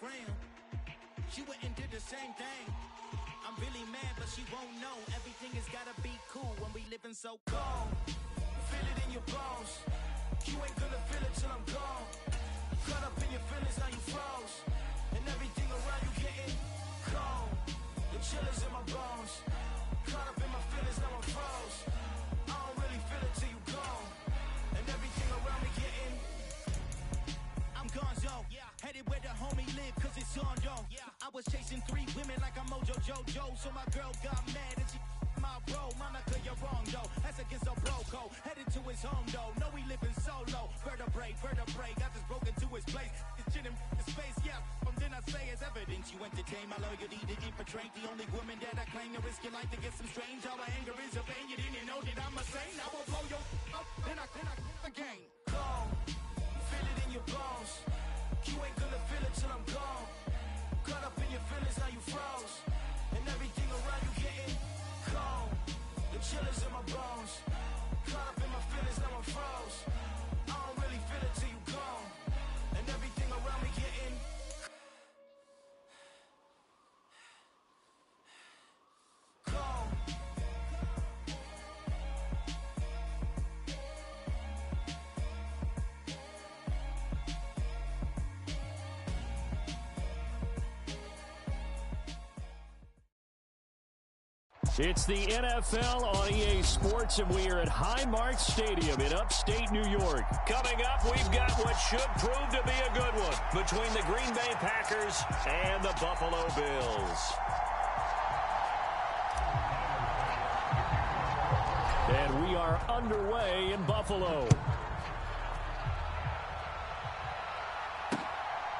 friend. She went and did the same thing. I'm really mad, but she won't know. Everything has gotta be cool when we living so cold. Feel it in your bones. You ain't gonna feel it till I'm gone. Caught up in your feelings, now you froze. And everything around you getting cold. The chill is in my bones. Caught up in my feelings, now I'm froze. I don't really feel it till you gone. And everything around me getting, I'm gonzo. Headed where the homie live, cause it's on, yo. I was chasing 3 women like I'm Mojo Jojo. So my girl got mad and she my bro. Monica, you're wrong, yo. That's against a bro code. Headed to his home, though. No, we living solo. Vertebrae. Got this broken to his place. It's chin in his face, yeah. From then I say it's evidence. You entertain my loyalty to infiltrate. The only woman that I claim to risk your life to get some strange. All my anger is a pain. You didn't know that I'm a saint. I will blow your up, then I again. Cold. Feel it in your bones. You ain't gonna feel it till I'm gone. Caught up in your feelings, now you froze. And everything around you getting cold. The chill is in my bones. Caught up in my feelings, now I'm froze. I don't really feel it till you gone. And everything around me getting cold. It's the NFL on EA Sports, and we are at Highmark Stadium in upstate New York. Coming up, we've got what should prove to be a good one between the Green Bay Packers and the Buffalo Bills. And we are underway in Buffalo.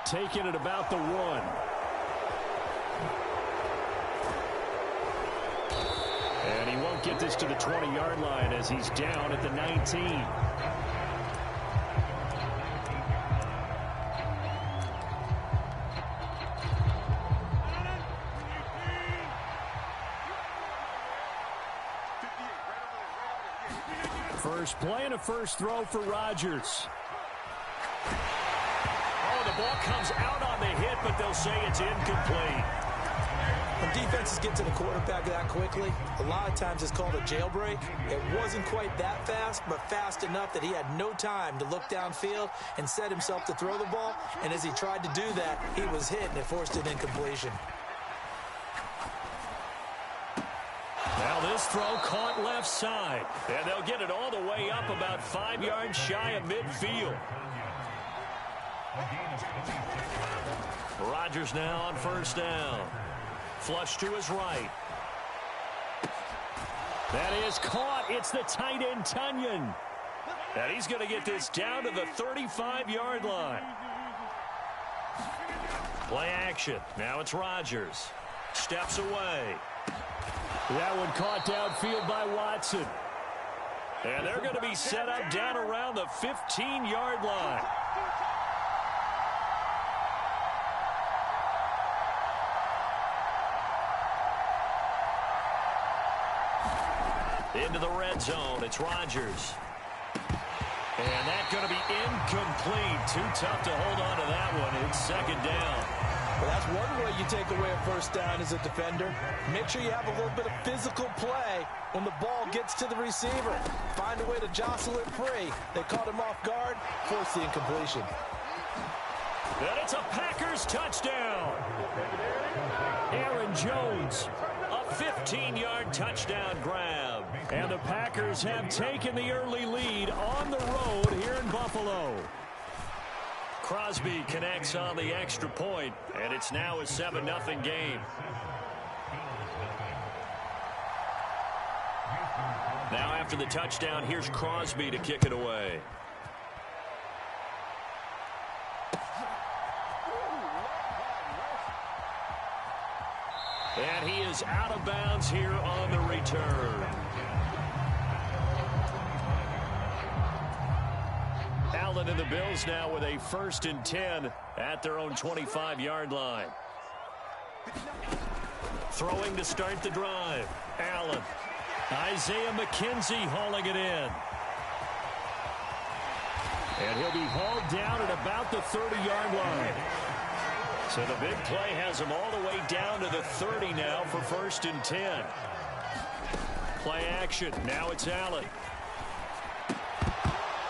Taking it about the 1. And he won't get this to the 20-yard line as he's down at the 19. First play and a first throw for Rodgers. Oh, the ball comes out on the hit, but they'll say it's incomplete. When defenses get to the quarterback that quickly, a lot of times it's called a jailbreak. It wasn't quite that fast, but fast enough that he had no time to look downfield and set himself to throw the ball. And as he tried to do that, he was hit, and it forced an incompletion. Now this throw caught left side. And they'll get it all the way up about 5 yards shy of midfield. Rodgers now on first down. Flush to his right. That is caught. It's the tight end, Tunyon. And he's going to get this down to the 35-yard line. Play action. Now it's Rodgers. Steps away. That one caught downfield by Watson. And they're going to be set up down around the 15-yard line. Into the red zone. It's Rodgers. And that's going to be incomplete. Too tough to hold on to that one. It's second down. Well, that's one way you take away a first down as a defender. Make sure you have a little bit of physical play when the ball gets to the receiver. Find a way to jostle it free. They caught him off guard, forced the incompletion. And it's a Packers touchdown. Aaron Jones, a 15-yard touchdown grab. And the Packers have taken the early lead on the road here in Buffalo. Crosby connects on the extra point, and it's now a 7-0 game. Now after the touchdown, here's Crosby to kick it away. And he is out of bounds here on the return. Allen and the Bills now with a 1st and 10 at their own 25-yard line. Throwing to start the drive. Allen. Isaiah McKenzie hauling it in. And he'll be hauled down at about the 30-yard line. So the big play has him all the way down to the 30 now for 1st and 10. Play action. Now it's Allen.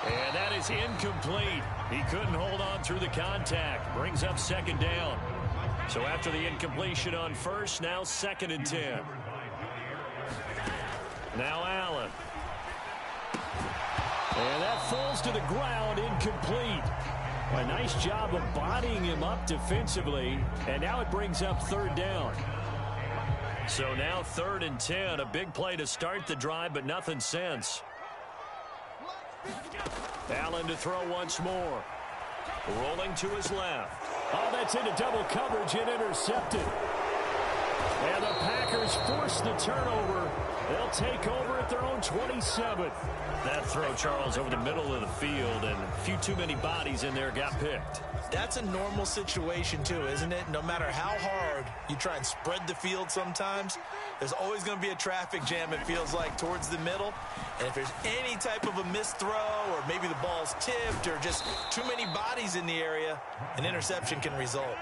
And that is incomplete. He couldn't hold on through the contact. Brings up 2nd down. So after the incompletion on 1st, now 2nd and 10. Now Allen. And that falls to the ground, incomplete. A nice job of bodying him up defensively. And now it brings up 3rd down. So now 3rd and 10. A big play to start the drive, but nothing since. Allen to throw once more. Rolling to his left. Oh, that's into double coverage and intercepted. And the Packers force the turnover. They'll take over at their own 27. That throw, Charles, over the middle of the field, and a few too many bodies in there got picked. That's a normal situation, too, isn't it? No matter how hard you try and spread the field sometimes, there's always going to be a traffic jam, it feels like, towards the middle. And if there's any type of a missed throw, or maybe the ball's tipped, or just too many bodies in the area, an interception can result.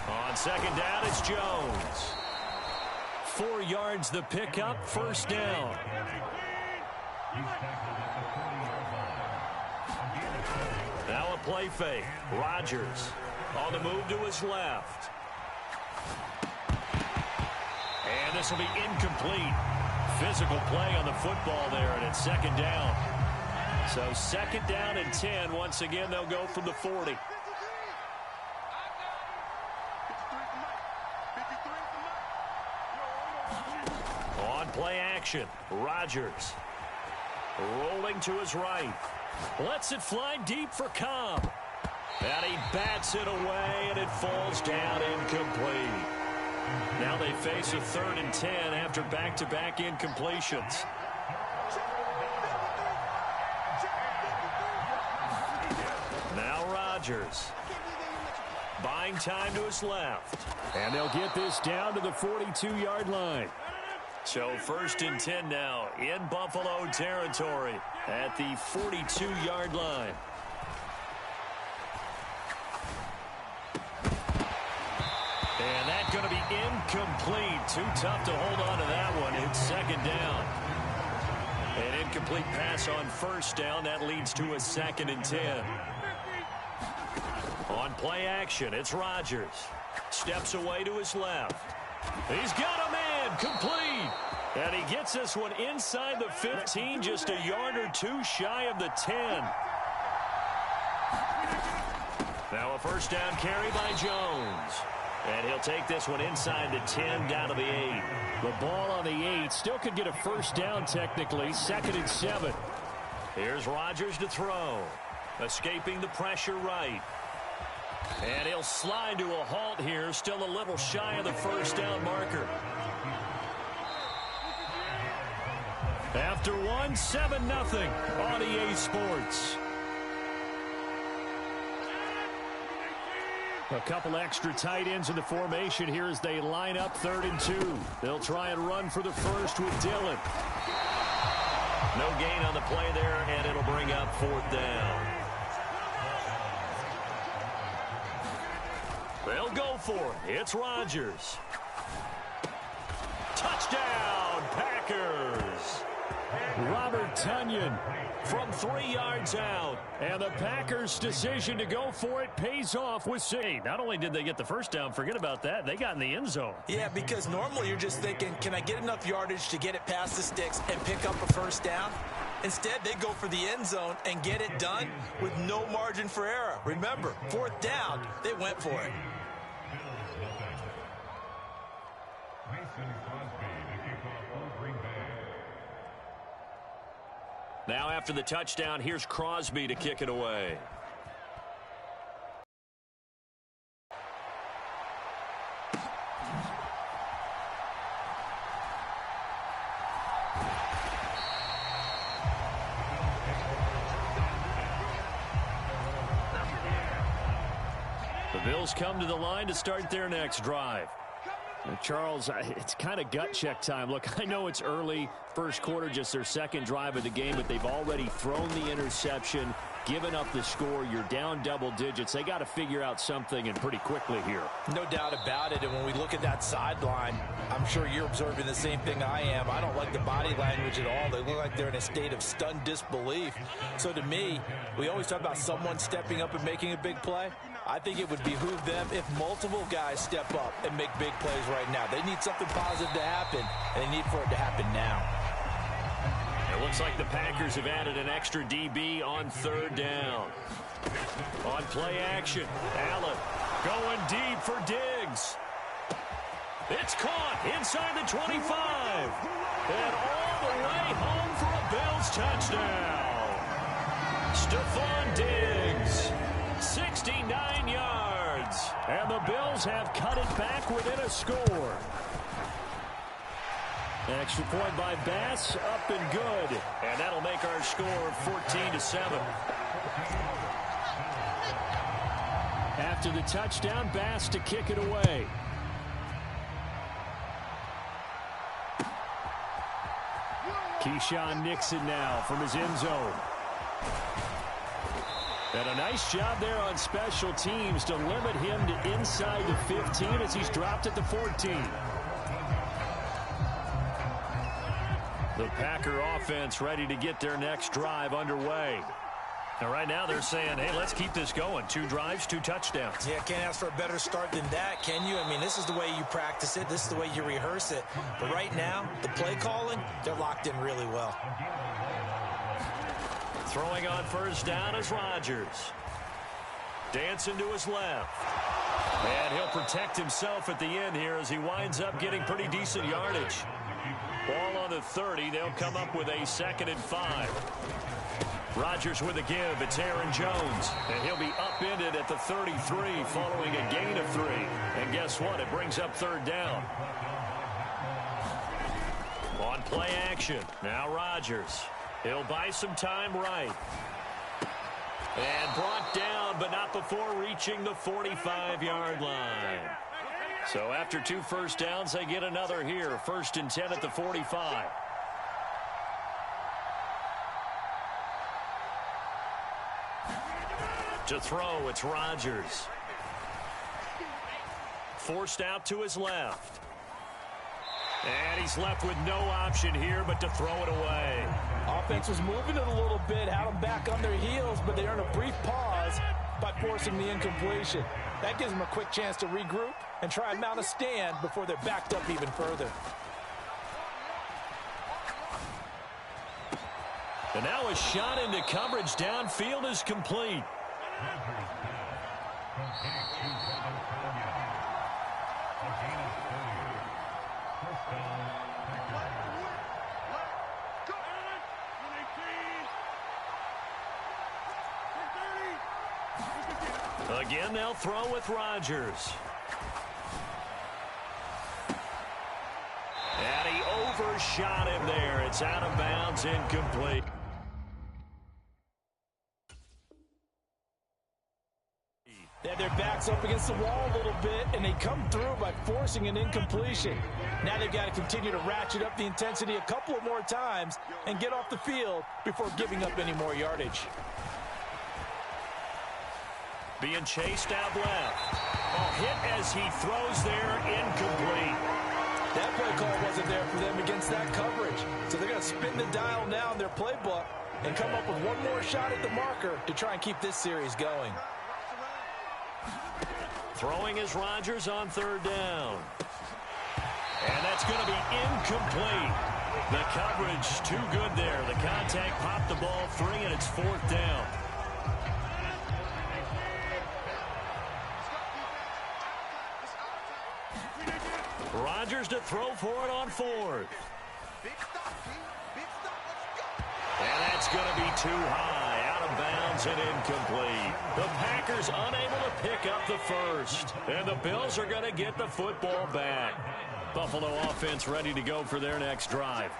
On 2nd down, it's Jones. 4 yards the pickup, 1st down. Now a play fake. Rodgers on the move to his left. And this will be incomplete. Physical play on the football there, and it's 2nd down. So 2nd down and 10. Once again, they'll go from the 40. On play action, Rodgers rolling to his right. Lets it fly deep for Cobb. And he bats it away, and it falls down incomplete. Now they face a 3rd and 10 after back-to-back incompletions. Now Rodgers. Buying time to his left. And they'll get this down to the 42-yard line. So 1st and 10 now in Buffalo territory at the 42-yard line. And that's going to be incomplete. Too tough to hold on to that one. It's 2nd down. An incomplete pass on 1st down. That leads to a 2nd and 10. On play action, it's Rodgers. Steps away to his left. He's got a man, complete. And he gets this one inside the 15, just a yard or two shy of the 10. Now a 1st down carry by Jones. And he'll take this one inside the 10, down to the 8. The ball on the 8 still could get a 1st down technically, 2nd and 7. Here's Rodgers to throw. Escaping the pressure right. And he'll slide to a halt here, still a little shy of the 1st down marker. After one, 7-0 on EA Sports. A couple extra tight ends in the formation here as they line up 3rd and 2. They'll try and run for the 1st with Dillon. No gain on the play there, and it'll bring up 4th down. They'll go for it. It's Rodgers. Touchdown, Packers. Robert Tonyan from 3 yards out. And the Packers' decision to go for it pays off with save. Not only did they get the 1st down, forget about that, they got in the end zone. Yeah, because normally you're just thinking, can I get enough yardage to get it past the sticks and pick up a 1st down? Instead, they go for the end zone and get it done with no margin for error. Remember, 4th down, they went for it. Now after the touchdown, here's Crosby to kick it away. The Bills come to the line to start their next drive. Charles, it's kind of gut check time. Look, I know it's early, first quarter, just their second drive of the game, but they've already thrown the interception, given up the score. You're down double digits. They got to figure out something, and pretty quickly here. No doubt about it. And when we look at that sideline, I'm sure you're observing the same thing I am. I don't like the body language at all. They look like they're in a state of stunned disbelief. So to me, we always talk about someone stepping up and making a big play. I think it would behoove them if multiple guys step up and make big plays right now. They need something positive to happen, and they need for it to happen now. It looks like the Packers have added an extra DB on third down. On play action, Allen going deep for Diggs. It's caught inside the 25. And all the way home for a Bills touchdown. Stephon Diggs, 69 yards. And the Bills have cut it back within a score. Extra point by Bass, up and good. And that'll make our score 14-7. After the touchdown, Bass to kick it away. Keyshawn Nixon now from his end zone. And a nice job there on special teams to limit him to inside the 15 as he's dropped at the 14. The Packer offense ready to get their next drive underway. And right now they're saying, hey, let's keep this going. 2 drives, 2 touchdowns. Yeah, can't ask for a better start than that, can you? I mean, this is the way you practice it. This is the way you rehearse it. But right now, the play calling, they're locked in really well. Throwing on first down is Rodgers. Dancing to his left. And he'll protect himself at the end here as he winds up getting pretty decent yardage. Ball on the 30. They'll come up with a 2nd and 5. Rodgers with a give. It's Aaron Jones. And he'll be upended at the 33 following a gain of 3. And guess what? It brings up third down. On play action. Now Rodgers. He'll buy some time right. And brought down, but not before reaching the 45-yard line. So after 2 first downs, they get another here. 1st and 10 at the 45. To throw, it's Rodgers. Forced out to his left. And he's left with no option here but to throw it away. Offense was moving it a little bit, had them back on their heels, but they earned a brief pause by forcing the incompletion. That gives them a quick chance to regroup and try and mount a stand before they're backed up even further. And now a shot into coverage downfield is complete. Again, they'll throw with Rodgers. And he overshot him there. It's out of bounds, incomplete. They have their backs up against the wall a little bit, and they come through by forcing an incompletion. Now they've got to continue to ratchet up the intensity a couple of more times and get off the field before giving up any more yardage. Being chased out left. Hit as he throws there, incomplete. That play call wasn't there for them against that coverage. So they're going to spin the dial now in their playbook and come up with one more shot at the marker to try and keep this series going. Throwing is Rodgers on third down. And that's going to be incomplete. The coverage too good there. The contact popped the ball free, and it's 4th down. Rodgers to throw for it on 4th. And that's going to be too high, out of bounds and incomplete. The Packers unable to pick up the first. And the Bills are going to get the football back. Buffalo offense ready to go for their next drive.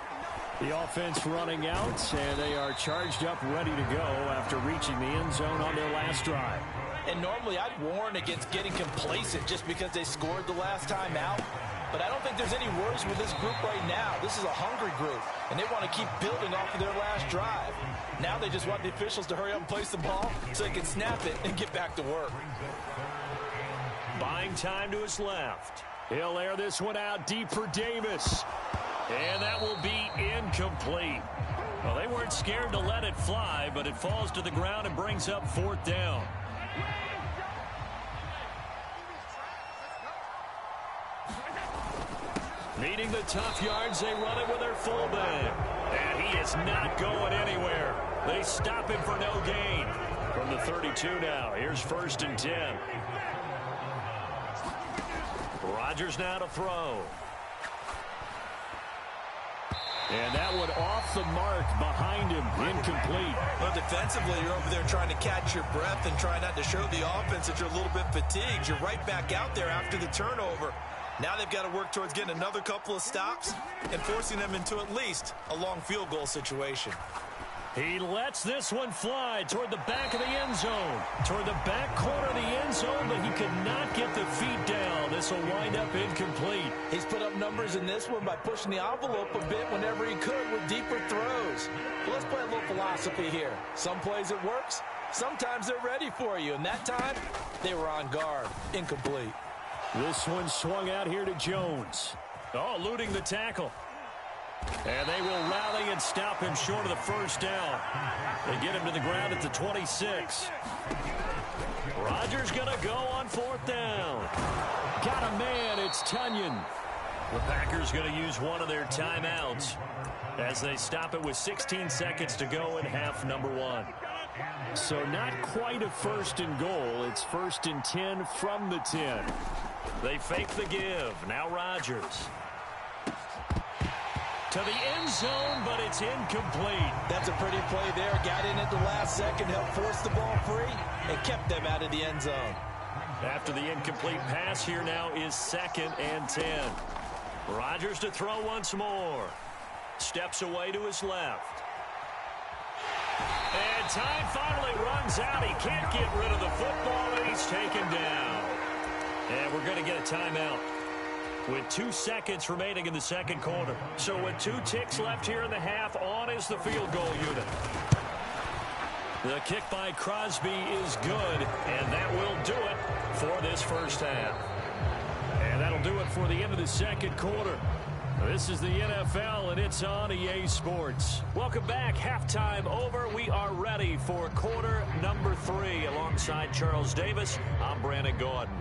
The offense running out, and they are charged up, ready to go after reaching the end zone on their last drive. And normally I'd warn against getting complacent just because they scored the last time out. But I don't think there's any worries with this group right now. This is a hungry group, and they want to keep building off of their last drive. Now they just want the officials to hurry up and place the ball so they can snap it and get back to work. Buying time to his left. He'll air this one out deep for Davis. And that will be incomplete. Well, they weren't scared to let it fly, but it falls to the ground and brings up 4th down. Needing the tough yards, they run it with their fullback. And he is not going anywhere. They stop him for no gain. From the 32 now, here's 1st and 10. Rodgers now to throw. And that one off the mark behind him, incomplete. Well, defensively, you're over there trying to catch your breath and try not to show the offense that you're a little bit fatigued. You're right back out there after the turnover. Now they've got to work towards getting another couple of stops and forcing them into at least a long field goal situation. He lets this one fly toward the back of the end zone. Toward the back corner of the end zone, but he could not get the feet down. This will wind up incomplete. He's put up numbers in this one by pushing the envelope a bit whenever he could with deeper throws. But let's play a little philosophy here. Some plays it works. Sometimes they're ready for you. And that time, they were on guard. Incomplete. This one swung out here to Jones. Oh, eluding the tackle. And they will rally and stop him short of the 1st down. They get him to the ground at the 26. Rodgers going to go on 4th down. Got a man, it's Tunyon. The Packers going to use one of their timeouts as they stop it with 16 seconds to go in half number 1. So not quite a 1st and goal. It's 1st and 10 from the 10. They fake the give. Now Rodgers. To the end zone, but it's incomplete. That's a pretty play there. Got in at the last second, helped force the ball free, and kept them out of the end zone. After the incomplete pass, here now is 2nd and 10. Rodgers to throw once more. Steps away to his left. And time finally runs out. He can't get rid of the football, and he's taken down. And we're going to get a timeout with 2 seconds remaining in the 2nd quarter. So with 2 ticks left here in the half, on is the field goal unit. The kick by Crosby is good, and that will do it for this 1st half. And that'll do it for the end of the 2nd quarter. This is the NFL, and it's on EA Sports. Welcome back. Halftime over. We are ready for quarter number 3. Alongside Charles Davis, I'm Brandon Gordon.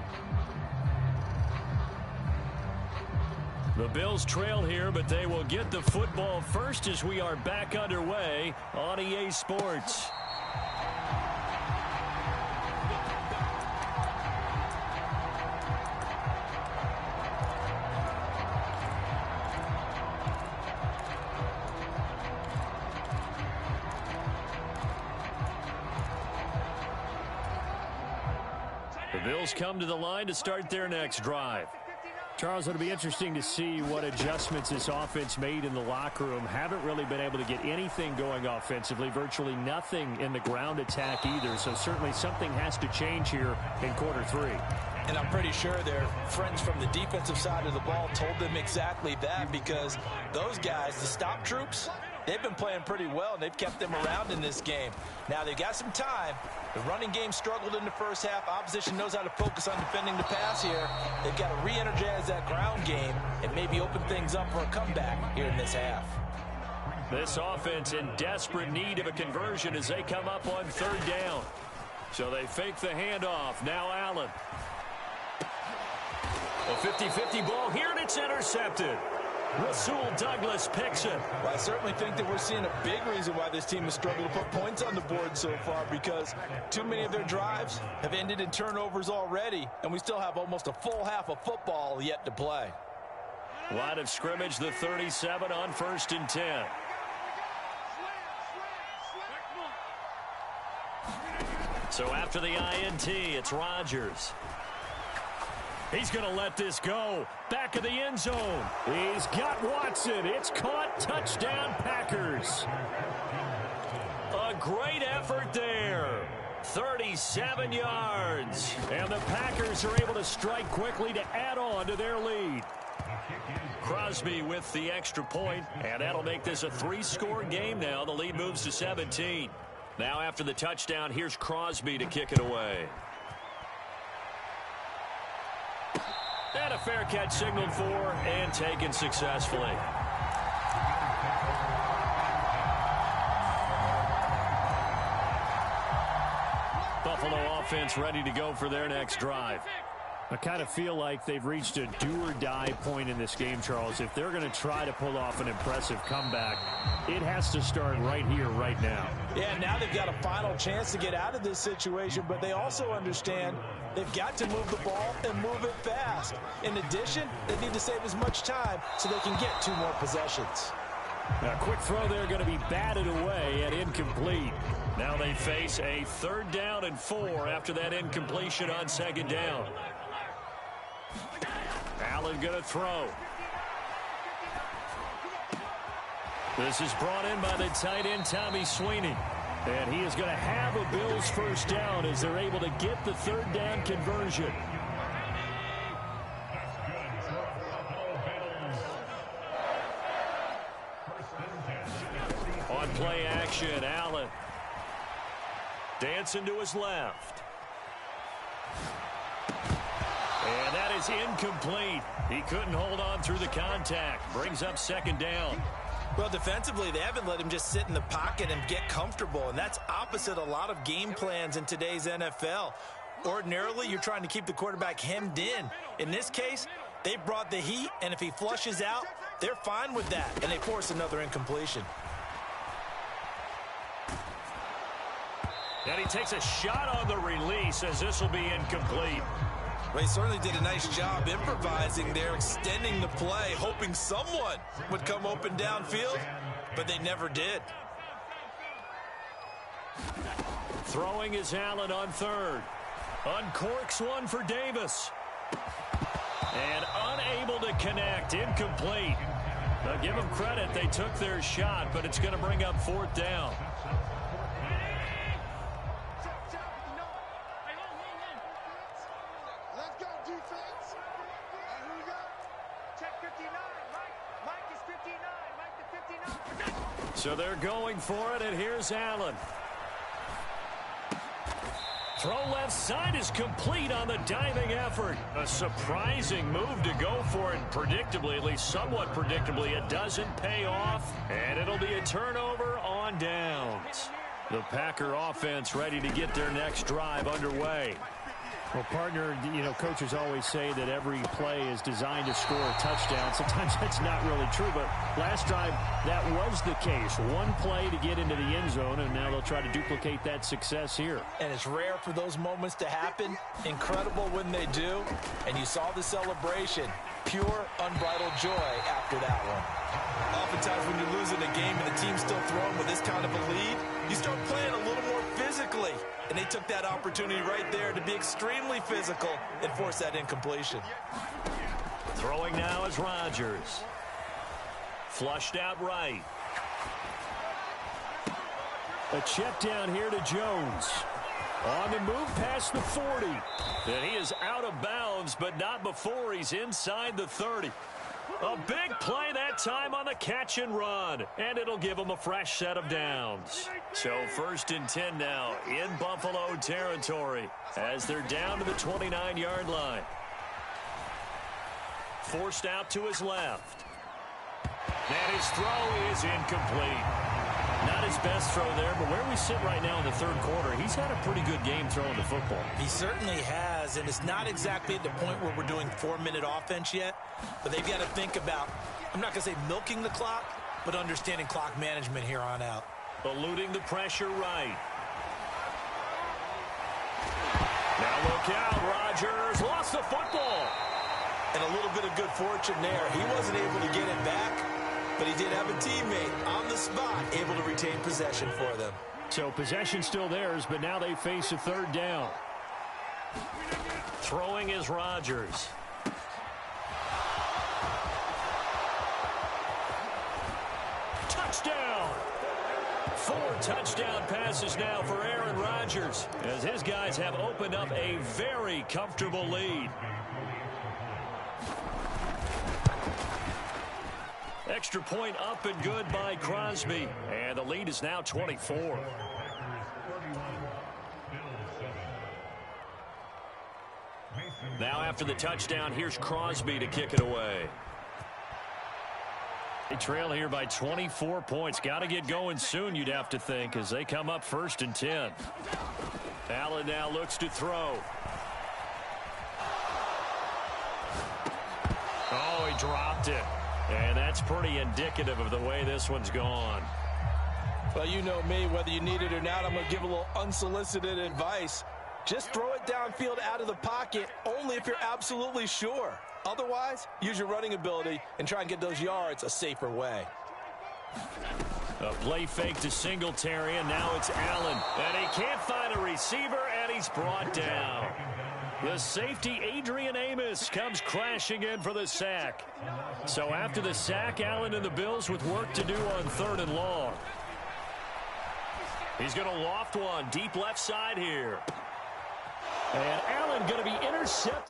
The Bills trail here, but they will get the football first as we are back underway on EA Sports. The Bills come to the line to start their next drive. Charles, it'll be interesting to see what adjustments this offense made in the locker room. Haven't really been able to get anything going offensively, virtually nothing in the ground attack either. So certainly something has to change here in quarter 3. And I'm pretty sure their friends from the defensive side of the ball told them exactly that, because those guys, the stop troops, they've been playing pretty well, and they've kept them around in this game. Now, they've got some time. The running game struggled in the 1st half. Opposition knows how to focus on defending the pass here. They've got to re-energize that ground game and maybe open things up for a comeback here in this half. This offense in desperate need of a conversion as they come up on 3rd down. So they fake the handoff. Now Allen. A 50-50 ball here, and it's intercepted. Rasul Douglas picks it. Well, I certainly think that we're seeing a big reason why this team has struggled to put points on the board so far, because too many of their drives have ended in turnovers already, and we still have almost a full half of football yet to play. Line of scrimmage, the 37 on 1st and 10. So after the INT, it's Rodgers. He's going to let this go. Back of the end zone. He's got Watson. It's caught. Touchdown, Packers. A great effort there. 37 yards. And the Packers are able to strike quickly to add on to their lead. Crosby with the extra point, and that'll make this a 3-score game now. The lead moves to 17. Now after the touchdown, here's Crosby to kick it away. And a fair catch signaled for and taken successfully. Buffalo offense ready to go for their next drive. I kind of feel like they've reached a do-or-die point in this game, Charles. If they're going to try to pull off an impressive comeback, it has to start right here, right now. Yeah, now they've got a final chance to get out of this situation, but they also understand they've got to move the ball and move it fast. In addition, they need to save as much time so they can get 2 more possessions. A quick throw there going to be batted away and incomplete. Now they face a 3rd down and 4 after that incompletion on 2nd down. Allen going to throw. This is brought in by the tight end, Tommy Sweeney. And he is going to have a Bills 1st down as they're able to get the 3rd down conversion. On play action, Allen. Dancing to his left. And that is incomplete. He couldn't hold on through the contact. Brings up 2nd down. Well, defensively, they haven't let him just sit in the pocket and get comfortable, and that's opposite a lot of game plans in today's NFL. Ordinarily, you're trying to keep the quarterback hemmed in. In this case, they brought the heat, and if he flushes out, they're fine with that, and they force another incompletion. And he takes a shot on the release as this will be incomplete. Well, he certainly did a nice job improvising there, extending the play, hoping someone would come open downfield, but they never did. Throwing is Allen on 3rd. Uncorks one for Davis. And unable to connect. Incomplete. Now give them credit. They took their shot, but it's going to bring up 4th down. So they're going for it, and here's Allen. Throw left side is complete on the diving effort. A surprising move to go for it. Predictably, at least somewhat predictably, it doesn't pay off, and it'll be a turnover on downs. The Packer offense ready to get their next drive underway. Well, partner, you know, coaches always say that every play is designed to score a touchdown. Sometimes that's not really true, but last drive, that was the case. One play to get into the end zone, and now they'll try to duplicate that success here. And it's rare for those moments to happen. Incredible when they do. And you saw the celebration. Pure, unbridled joy after that one. Oftentimes when you're losing a game and the team's still throwing with this kind of a lead, you start playing a little more physically. And they took that opportunity right there to be extremely physical and force that incompletion. Throwing now is Rodgers. Flushed out right. A check down here to Jones. On the move past the 40. And he is out of bounds, but not before he's inside the 30. A big play that time on the catch and run. And it'll give him a fresh set of downs. So 1st and 10 now in Buffalo territory as they're down to the 29-yard line. Forced out to his left. And his throw is incomplete. Not his best throw there, but where we sit right now in the 3rd quarter, he's had a pretty good game throwing the football. He certainly has, and it's not exactly at the point where we're doing 4-minute offense yet, but they've got to think about, I'm not going to say milking the clock, but understanding clock management here on out. Eluding the pressure right. Now look out, Rodgers lost the football. And a little bit of good fortune there. He wasn't able to get it back, but he did have a teammate on the spot able to retain possession for them. So possession still theirs, but now they face a 3rd down. Throwing is Rodgers. Touchdown! 4 touchdown passes now for Aaron Rodgers, as his guys have opened up a very comfortable lead. Extra point up and good by Crosby. And the lead is now 24. Now after the touchdown, here's Crosby to kick it away. They trail here by 24 points. Got to get going soon, you'd have to think, as they come up 1st and 10. Allen now looks to throw. Oh, he dropped it. And that's pretty indicative of the way this one's gone. Well, you know me, whether you need it or not, I'm going to give a little unsolicited advice. Just throw it downfield out of the pocket only if you're absolutely sure. Otherwise, use your running ability and try and get those yards a safer way. A play fake to Singletary, and now it's Allen. And he can't find a receiver, and he's brought down. The safety, Adrian Amos, comes crashing in for the sack. So after the sack, Allen and the Bills with work to do on 3rd and long. He's going to loft one deep left side here. And Allen going to be intercepted.